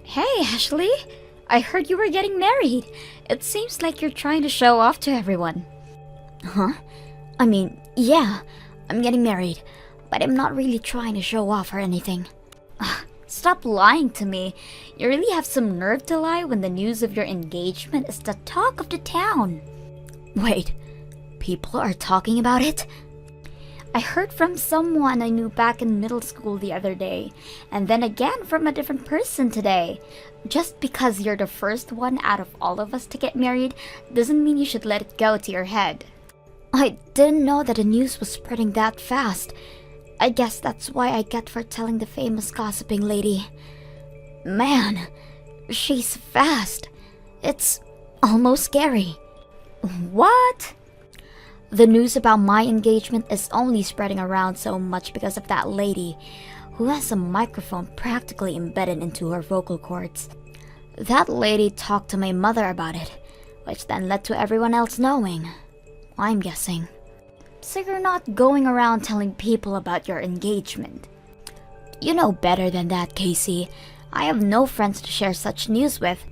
Hey, Ashley. I heard you were getting married. It seems like you're trying to show off to everyone. Huh? Yeah, I'm getting married, but I'm not really trying to show off or anything. Stop lying to me. You really have some nerve to lie when the news of your engagement is the talk of the town. Wait, people are talking about it? I heard from someone I knew back in middle school the other day, and then again from a different person today. Just because you're the first one out of all of us to get married doesn't mean you should let it go to your head. I didn't know that the news was spreading that fast. I guess that's why I get for telling the famous gossiping lady. Man, she's fast. It's almost scary. What? The news about my engagement is only spreading around so much because of that lady, who has a microphone practically embedded into her vocal cords. That lady talked to my mother about it, which then led to everyone else knowing. I'm guessing. So you're not going around telling people about your engagement? You know better than that, Casey. I have no friends to share such news with.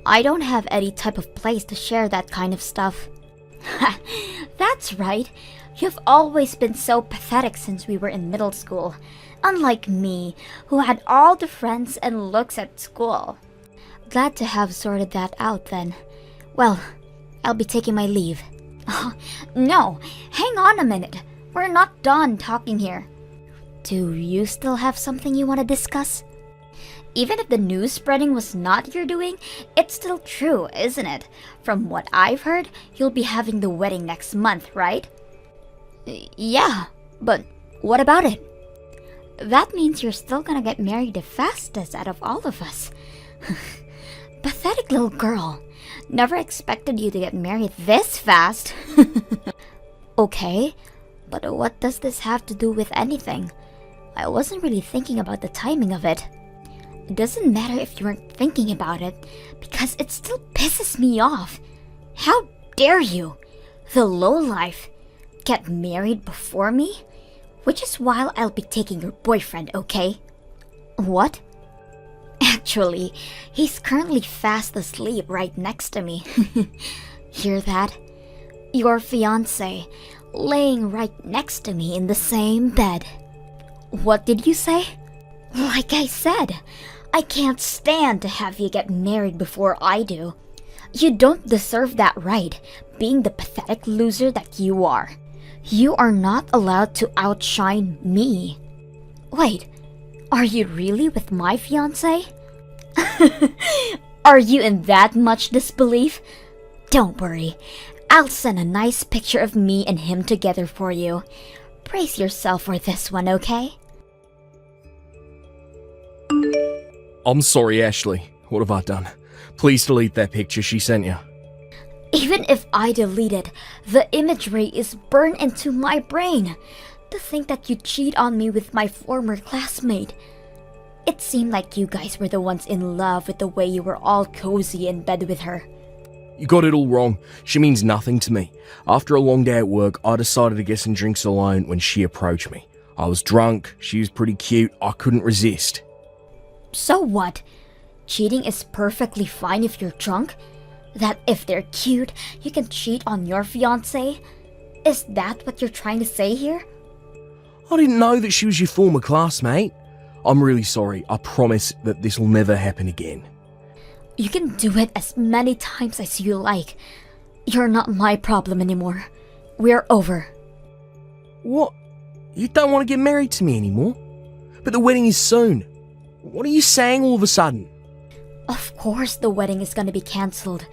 I don't have any type of place to share that kind of stuff. That's right. You've always been so pathetic since we were in middle school. Unlike me, who had all the friends and looks at school. Glad to have sorted that out then. Well, I'll be taking my leave. No, hang on a minute. We're not done talking here. Do you still have something you want to discuss? Even if the news spreading was not your doing, it's still true, isn't it? From what I've heard, you'll be having the wedding next month, right? Yeah, but what about it? That means you're still gonna get married the fastest out of all of us. Pathetic little girl. Never expected you to get married this fast. Okay, but what does this have to do with anything? I wasn't really thinking about the timing of it. It doesn't matter if you weren't thinking about it, because it still pisses me off. How dare you, the lowlife, get married before me? Which is why I'll be taking your boyfriend, okay? What? Actually, he's currently fast asleep right next to me. Hear that? Your fiancé, laying right next to me in the same bed. What did you say? Like I said, I can't stand to have you get married before I do. You don't deserve that right, being the pathetic loser that you are. You are not allowed to outshine me. Wait, are you really with my fiancé? Are you in that much disbelief? Don't worry, I'll send a nice picture of me and him together for you. Brace yourself for this one, okay? I'm sorry, Ashley. What have I done? Please delete that picture she sent you. Even if I delete it, the imagery is burned into my brain. To think that you cheat on me with my former classmate. It seemed like you guys were the ones in love with the way you were all cozy in bed with her. You got it all wrong. She means nothing to me. After a long day at work, I decided to get some drinks alone when she approached me. I was drunk, she was pretty cute, I couldn't resist. So what? Cheating is perfectly fine if you're drunk? That if they're cute, you can cheat on your fiancé? Is that what you're trying to say here? I didn't know that she was your former classmate. I'm really sorry. I promise that this will never happen again. You can do it as many times as you like. You're not my problem anymore. We're over. What? You don't want to get married to me anymore? But the wedding is soon. What are you saying all of a sudden? Of course the wedding is gonna be cancelled.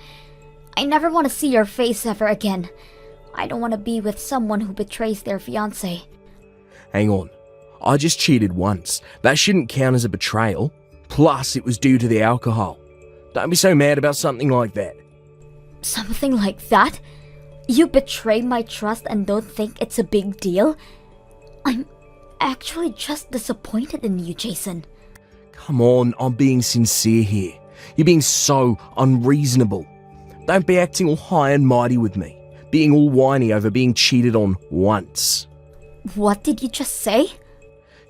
I never want to see your face ever again. I don't want to be with someone who betrays their fiancé. Hang on. I just cheated once. That shouldn't count as a betrayal. Plus, it was due to the alcohol. Don't be so mad about something like that. Something like that? You betray my trust and don't think it's a big deal? I'm actually just disappointed in you, Jason. Come on, I'm being sincere here. You're being so unreasonable. Don't be acting all high and mighty with me. Being all whiny over being cheated on once. What did you just say?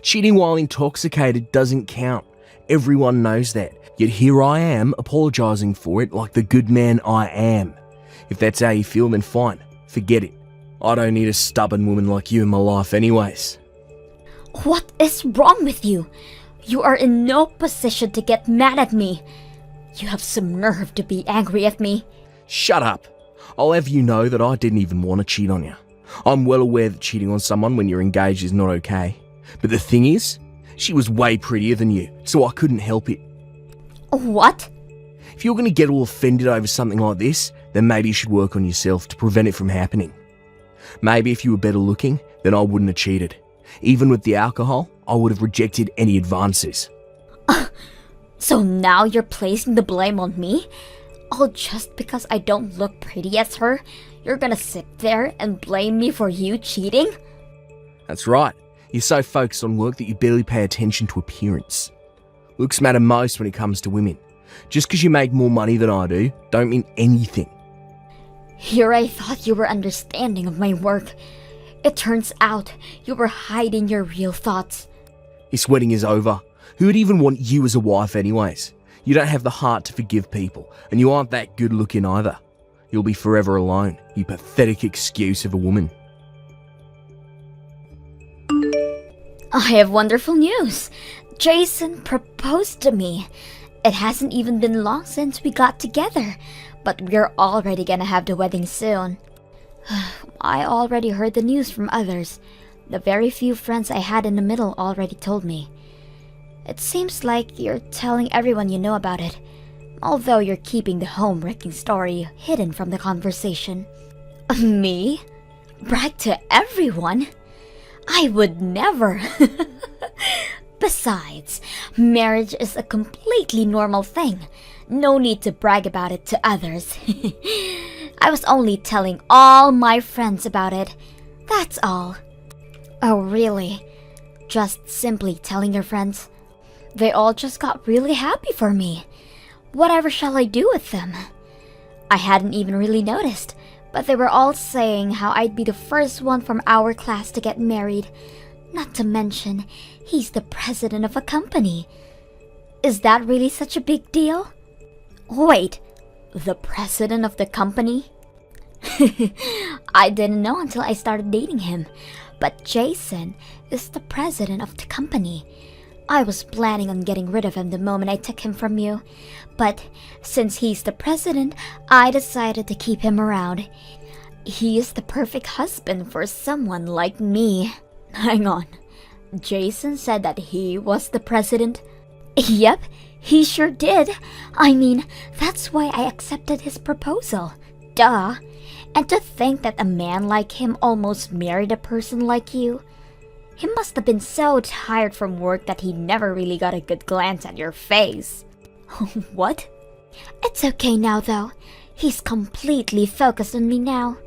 Cheating while intoxicated doesn't count. Everyone knows that. Yet here I am, apologising for it like the good man I am. If that's how you feel, then fine. Forget it. I don't need a stubborn woman like you in my life anyways. What is wrong with you? You are in no position to get mad at me. You have some nerve to be angry at me. Shut up. I'll have you know that I didn't even want to cheat on you. I'm well aware that cheating on someone when you're engaged is not okay. But the thing is, she was way prettier than you, so I couldn't help it. What? If you're going to get all offended over something like this, then maybe you should work on yourself to prevent it from happening. Maybe if you were better looking, then I wouldn't have cheated. Even with the alcohol, I would have rejected any advances. So now you're placing the blame on me? All just because I don't look pretty as her? You're gonna sit there and blame me for you cheating? That's right. You're so focused on work that you barely pay attention to appearance. Looks matter most when it comes to women. Just because you make more money than I do, don't mean anything. Here I thought you were understanding of my work. It turns out you were hiding your real thoughts. This wedding is over. Who would even want you as a wife anyways? You don't have the heart to forgive people, and you aren't that good looking either. You'll be forever alone, you pathetic excuse of a woman. I have wonderful news. Jason proposed to me. It hasn't even been long since we got together, but we're already gonna have the wedding soon. I already heard the news from others. The very few friends I had in the middle already told me. It seems like you're telling everyone you know about it, although you're keeping the home-wrecking story hidden from the conversation. Me? Brag to everyone? I would never. Besides, marriage is a completely normal thing. No need to brag about it to others. I was only telling all my friends about it. That's all. Oh, really? Just simply telling your friends? They all just got really happy for me. Whatever shall I do with them? I hadn't even really noticed, but they were all saying how I'd be the first one from our class to get married. Not to mention, he's the president of a company. Is that really such a big deal? Wait, the president of the company? I didn't know until I started dating him, but Jason is the president of the company. I was planning on getting rid of him the moment I took him from you, but since he's the president, I decided to keep him around. He is the perfect husband for someone like me. Hang on, Jason said that he was the president? Yep, he sure did. I mean, that's why I accepted his proposal. Duh. And to think that a man like him almost married a person like you. He must have been so tired from work that he never really got a good glance at your face. What? It's okay now though. He's completely focused on me now.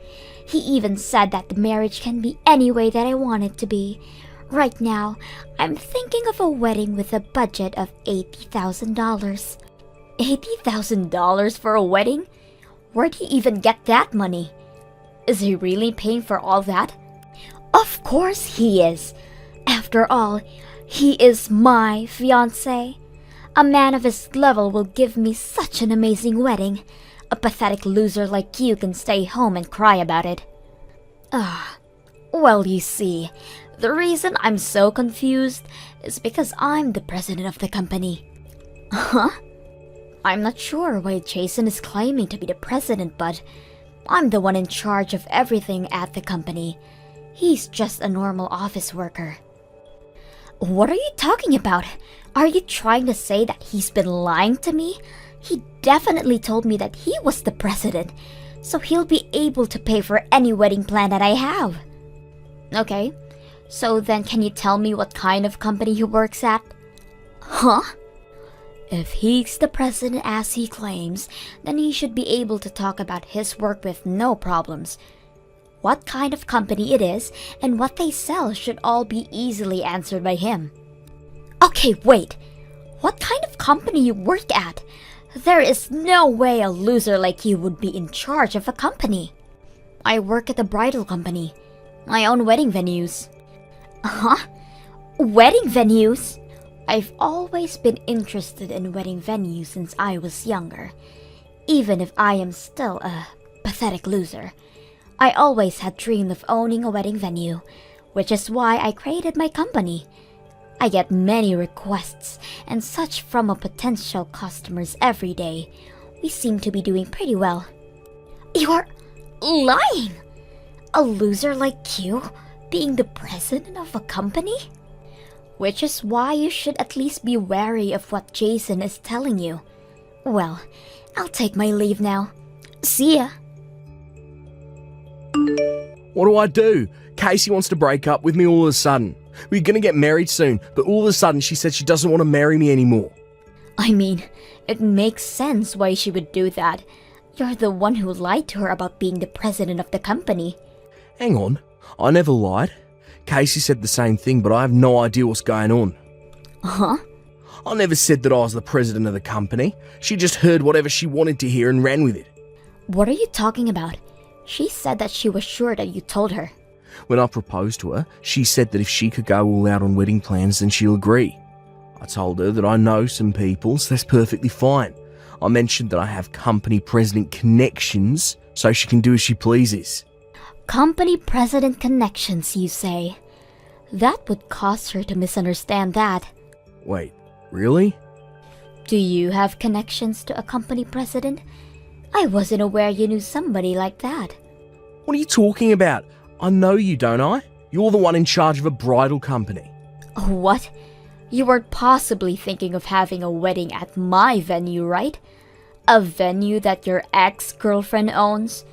He even said that the marriage can be any way that I want it to be. Right now, I'm thinking of a wedding with a budget of $80,000. $80,000 for a wedding? Where'd he even get that money? Is he really paying for all that? Of course he is. After all, he is my fiancé. A man of his level will give me such an amazing wedding. A pathetic loser like you can stay home and cry about it. Well, you see, the reason I'm so confused is because I'm the president of the company. Huh? I'm not sure why Jason is claiming to be the president, but I'm the one in charge of everything at the company. He's just a normal office worker. What are you talking about? Are you trying to say that he's been lying to me? He definitely told me that he was the president, so he'll be able to pay for any wedding plan that I have. Okay, so then can you tell me what kind of company he works at? Huh? If he's the president as he claims, then he should be able to talk about his work with no problems. What kind of company it is and what they sell should all be easily answered by him. Okay, wait. What kind of company you work at? There is no way a loser like you would be in charge of a company. I work at a bridal company. I own wedding venues. Huh? Wedding venues? I've always been interested in wedding venues since I was younger. Even if I am still a pathetic loser, I always had dreamed of owning a wedding venue, which is why I created my company. I get many requests and such from potential customers every day. We seem to be doing pretty well. You're lying! A loser like you being the president of a company? Which is why you should at least be wary of what Jason is telling you. Well, I'll take my leave now. See ya. What do I do? Casey wants to break up with me all of a sudden. We're gonna get married soon, but all of a sudden she said she doesn't want to marry me anymore. I mean, it makes sense why she would do that. You're the one who lied to her about being the president of the company. Hang on, I never lied. Casey said the same thing, but I have no idea what's going on. Huh? I never said that I was the president of the company. She just heard whatever she wanted to hear and ran with it. What are you talking about? She said that she was sure that you told her. When I proposed to her, she said that if she could go all out on wedding plans, then she'll agree. I told her that I know some people, so that's perfectly fine. I mentioned that I have company president connections, so she can do as she pleases. Company president connections, you say? That would cause her to misunderstand that. Wait, really? Do you have connections to a company president? I wasn't aware you knew somebody like that. What are you talking about? I know you, don't I? You're the one in charge of a bridal company. What? You weren't possibly thinking of having a wedding at my venue, right? A venue that your ex-girlfriend owns?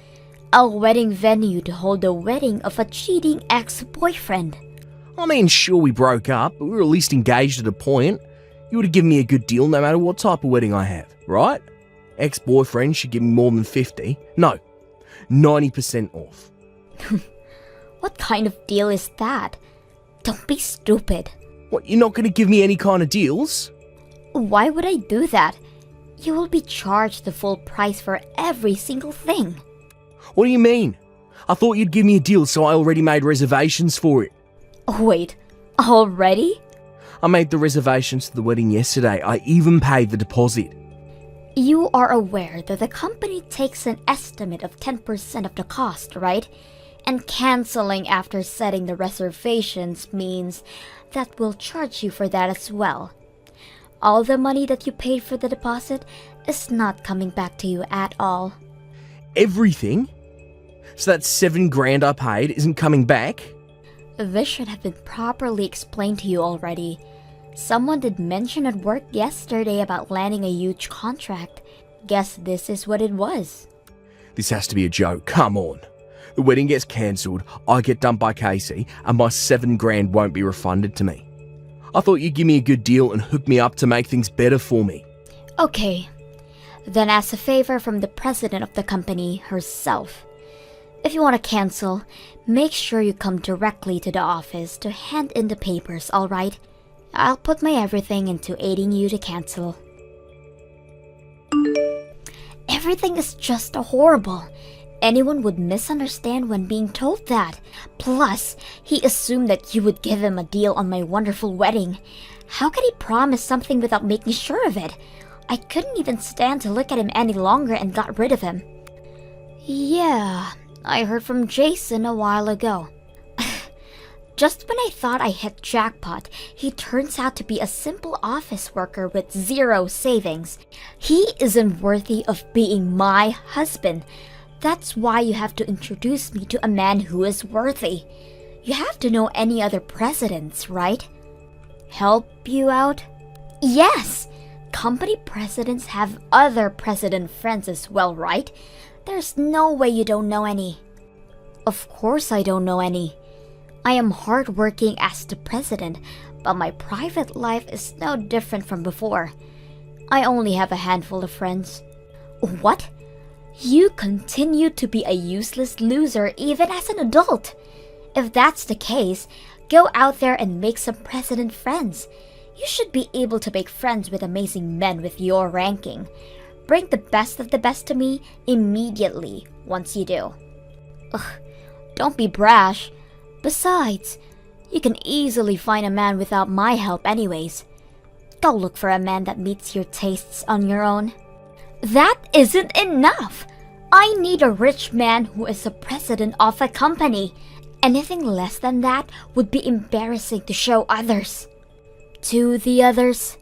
A wedding venue to hold the wedding of a cheating ex-boyfriend. I mean, sure, we broke up, but we were at least engaged at a point. You would have given me a good deal no matter what type of wedding I have, right? Ex-boyfriend should give me more than 50. No, 90% off. What kind of deal is that? Don't be stupid. What, you're not going to give me any kind of deals? Why would I do that? You will be charged the full price for every single thing. What do you mean? I thought you'd give me a deal, so I already made reservations for it. Wait, already? I made the reservations for the wedding yesterday. I even paid the deposit. You are aware that the company takes an estimate of 10% of the cost, right? And canceling after setting the reservations means that we'll charge you for that as well. All the money that you paid for the deposit is not coming back to you at all. Everything? So that $7,000 I paid isn't coming back? This should have been properly explained to you already. Someone did mention at work yesterday about landing a huge contract. Guess this is what it was. This has to be a joke, come on. The wedding gets cancelled, I get dumped by Casey, and my $7,000 won't be refunded to me. I thought you'd give me a good deal and hook me up to make things better for me. Okay, then as a favor from the president of the company herself, if you want to cancel, make sure you come directly to the office to hand in the papers, alright? I'll put my everything into aiding you to cancel. Everything is just horrible. Anyone would misunderstand when being told that. Plus, he assumed that you would give him a deal on my wonderful wedding. How could he promise something without making sure of it? I couldn't even stand to look at him any longer and got rid of him. Yeah, I heard from Jason a while ago. Just when I thought I hit jackpot, he turns out to be a simple office worker with zero savings. He isn't worthy of being my husband. That's why you have to introduce me to a man who is worthy. You have to know any other presidents, right? Help you out? Yes! Company presidents have other president friends as well, right? There's no way you don't know any. Of course I don't know any. I am hardworking as the president, but my private life is no different from before. I only have a handful of friends. What? You continue to be a useless loser even as an adult. If that's the case, go out there and make some president friends. You should be able to make friends with amazing men with your ranking. Bring the best of the best to me immediately once you do. Ugh, don't be brash. Besides, you can easily find a man without my help anyways. Go look for a man that meets your tastes on your own. That isn't enough! I need a rich man who is the president of a company. Anything less than that would be embarrassing to show others. To the others?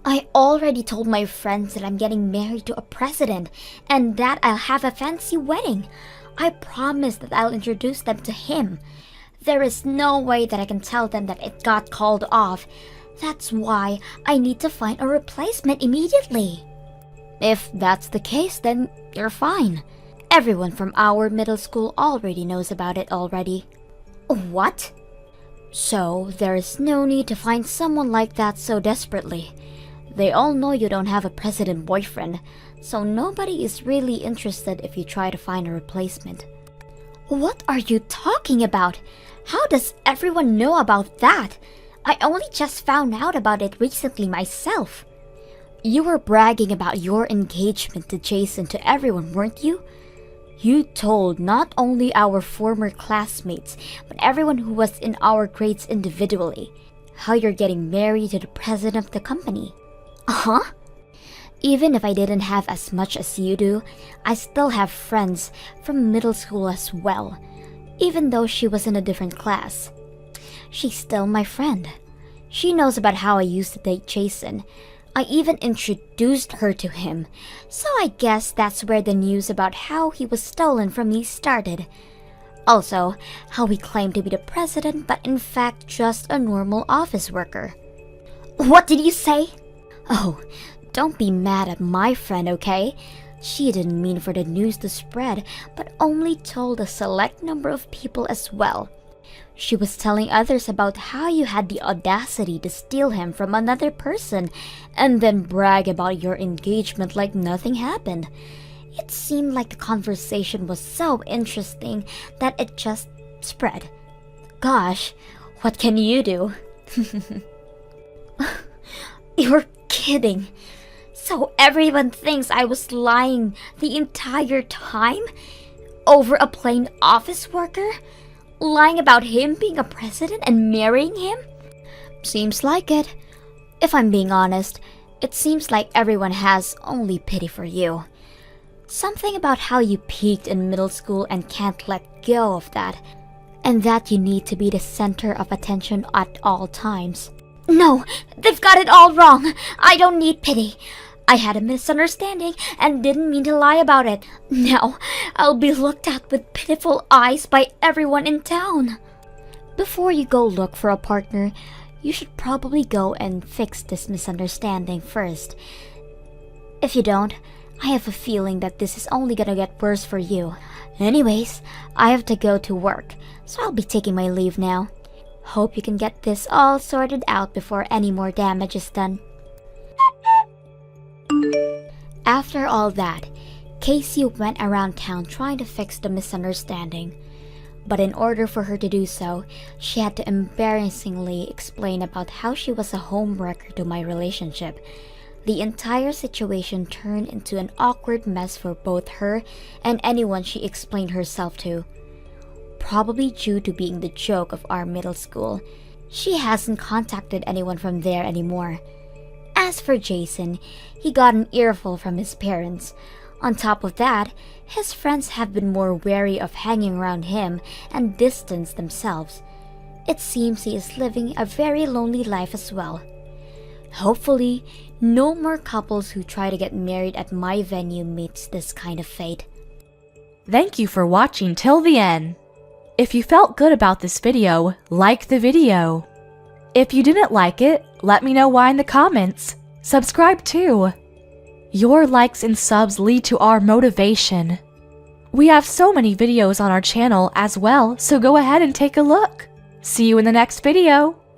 I already told my friends that I'm getting married to a president and that I'll have a fancy wedding. I promised that I'll introduce them to him. There is no way that I can tell them that it got called off. That's why I need to find a replacement immediately. If that's the case, then you're fine. Everyone from our middle school already knows about it already. What? So, there is no need to find someone like that so desperately. They all know you don't have a president boyfriend, so nobody is really interested if you try to find a replacement. What are you talking about? How does everyone know about that? I only just found out about it recently myself. You were bragging about your engagement to Jason to everyone, weren't you? You told not only our former classmates, but everyone who was in our grades individually, how you're getting married to the president of the company. Uh-huh. Even if I didn't have as much as you do, I still have friends from middle school as well, even though she was in a different class. She's still my friend. She knows about how I used to date Jason. I even introduced her to him, so I guess that's where the news about how he was stolen from me started. Also, how he claimed to be the president but in fact just a normal office worker. What did you say? Oh, don't be mad at my friend, okay? She didn't mean for the news to spread, but only told a select number of people as well. She was telling others about how you had the audacity to steal him from another person and then brag about your engagement like nothing happened. It seemed like the conversation was so interesting that it just spread. Gosh, what can you do? You're kidding. So everyone thinks I was lying the entire time? Over a plain office worker? Lying about him being a president and marrying him? Seems like it. If I'm being honest, it seems like everyone has only pity for you. Something about how you peaked in middle school and can't let go of that, and that you need to be the center of attention at all times. No, they've got it all wrong. I don't need pity. I had a misunderstanding and didn't mean to lie about it. Now, I'll be looked at with pitiful eyes by everyone in town. Before you go look for a partner, you should probably go and fix this misunderstanding first. If you don't, I have a feeling that this is only gonna get worse for you. Anyways, I have to go to work, so I'll be taking my leave now. Hope you can get this all sorted out before any more damage is done. After all that, Casey went around town trying to fix the misunderstanding. But in order for her to do so, she had to embarrassingly explain about how she was a homewrecker to my relationship. The entire situation turned into an awkward mess for both her and anyone she explained herself to. Probably due to being the joke of our middle school, she hasn't contacted anyone from there anymore. As for Jason, he got an earful from his parents. On top of that, his friends have been more wary of hanging around him and distanced themselves. It seems he is living a very lonely life as well. Hopefully, no more couples who try to get married at my venue meets this kind of fate. Thank you for watching till the end. If you felt good about this video, like the video. If you didn't like it, let me know why in the comments. Subscribe too. Your likes and subs lead to our motivation. We have so many videos on our channel as well, so go ahead and take a look. See you in the next video.